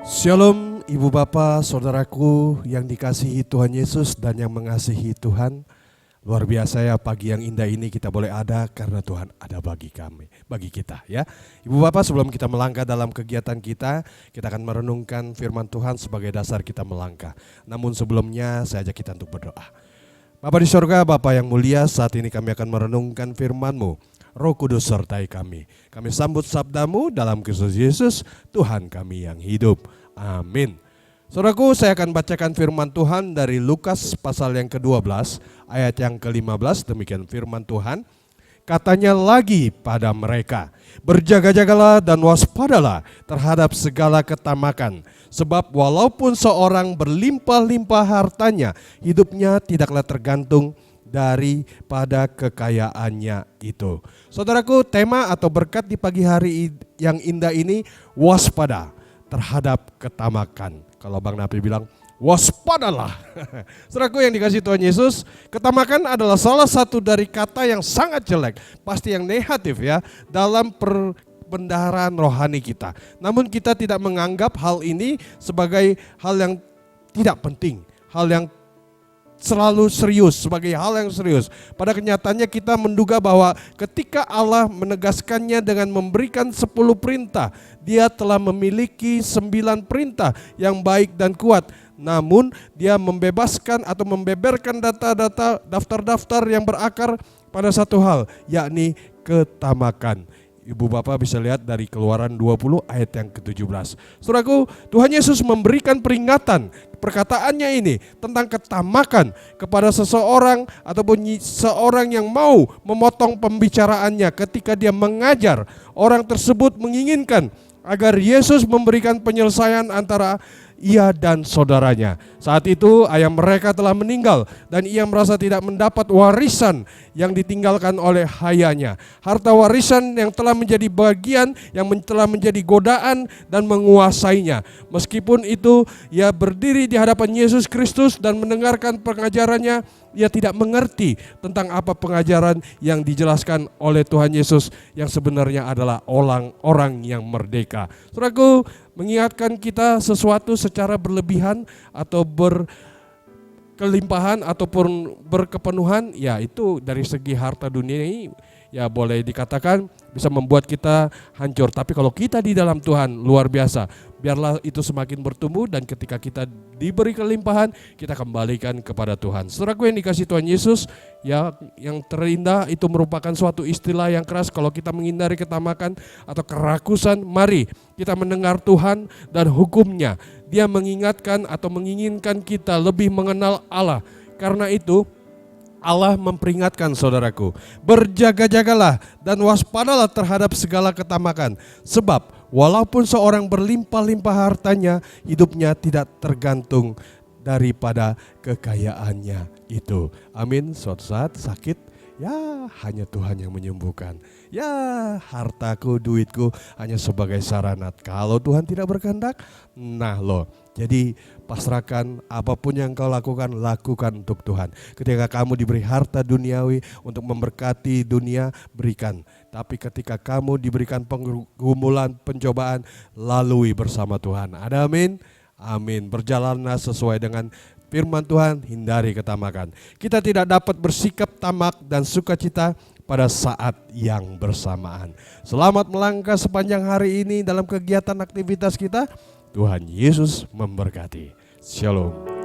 Shalom Ibu Bapak, Saudaraku yang dikasihi Tuhan Yesus dan yang mengasihi Tuhan. Luar biasa ya, pagi yang indah ini kita boleh ada karena Tuhan ada bagi kami, bagi kita ya. Ibu Bapak, sebelum kita melangkah dalam kegiatan kita akan merenungkan firman Tuhan sebagai dasar kita melangkah. Namun sebelumnya saya ajak kita untuk berdoa. Bapa di sorga, Bapa yang mulia, saat ini kami akan merenungkan firman-Mu. Roh Kudus sertai kami. Kami sambut sabda-Mu dalam Kristus Yesus, Tuhan kami yang hidup. Amin. Saudaraku, saya akan bacakan firman Tuhan dari Lukas pasal yang ke-12, ayat yang ke-15, demikian firman Tuhan. Katanya lagi pada mereka, berjaga-jagalah dan waspadalah terhadap segala ketamakan. Sebab walaupun seorang berlimpah-limpah hartanya, hidupnya tidaklah tergantung daripada kekayaannya itu. Saudaraku, tema atau berkat di pagi hari yang indah ini, waspada terhadap ketamakan. Kalau Bang Napi bilang, waspadalah. Saudaraku yang dikasih Tuhan Yesus, ketamakan adalah salah satu dari kata yang sangat jelek, pasti yang negatif ya, dalam perbendaharaan rohani kita. Namun kita tidak menganggap hal ini sebagai hal yang tidak penting, hal yang selalu serius, sebagai hal yang serius. Pada kenyataannya kita menduga bahwa ketika Allah menegaskannya dengan memberikan 10 perintah, Dia telah memiliki 9 perintah yang baik dan kuat. Namun Dia membebaskan atau membeberkan data-data, daftar-daftar yang berakar pada satu hal, yakni ketamakan. Ibu Bapak bisa lihat dari Keluaran 20 ayat yang ke-17. Saudaraku, Tuhan Yesus memberikan peringatan, perkataannya ini tentang ketamakan kepada seseorang ataupun seorang yang mau memotong pembicaraannya ketika dia mengajar. Orang tersebut menginginkan agar Yesus memberikan penyelesaian antara ia dan saudaranya. Saat itu ayah mereka telah meninggal dan ia merasa tidak mendapat warisan yang ditinggalkan oleh ayahnya. Harta warisan yang telah menjadi bagian, yang telah menjadi godaan dan menguasainya. Meskipun itu ia berdiri di hadapan Yesus Kristus dan mendengarkan pengajarannya, ia tidak mengerti tentang apa pengajaran yang dijelaskan oleh Tuhan Yesus yang sebenarnya adalah orang yang merdeka. Saudaraku, mengingatkan kita sesuatu secara berlebihan atau berkelimpahan ataupun berkepenuhan, ya itu dari segi harta dunia ini ya boleh dikatakan bisa membuat kita hancur. Tapi kalau kita di dalam Tuhan, luar biasa. Biarlah itu semakin bertumbuh dan ketika kita diberi kelimpahan, kita kembalikan kepada Tuhan. Saudaraku yang dikasih Tuhan Yesus, ya yang terindah itu merupakan suatu istilah yang keras kalau kita menghindari ketamakan atau kerakusan. Mari kita mendengar Tuhan dan hukum-Nya. Dia mengingatkan atau menginginkan kita lebih mengenal Allah. Karena itu Allah memperingatkan saudaraku, berjaga-jagalah dan waspadalah terhadap segala ketamakan. Sebab walaupun seorang berlimpah-limpah hartanya, hidupnya tidak tergantung daripada kekayaannya itu. Amin. Suatu saat sakit, ya hanya Tuhan yang menyembuhkan. Ya hartaku, duitku hanya sebagai sarana. Kalau Tuhan tidak berkehendak, nah loh. Jadi pasrahkan apapun yang kau lakukan, lakukan untuk Tuhan. Ketika kamu diberi harta duniawi untuk memberkati dunia, berikan. Tapi ketika kamu diberikan pergumulan, pencobaan, lalui bersama Tuhan. Ada amin? Amin. Berjalanlah sesuai dengan firman Tuhan, hindari ketamakan. Kita tidak dapat bersikap tamak dan sukacita pada saat yang bersamaan. Selamat melangkah sepanjang hari ini dalam kegiatan aktivitas kita. Tuhan Yesus memberkati. Shalom.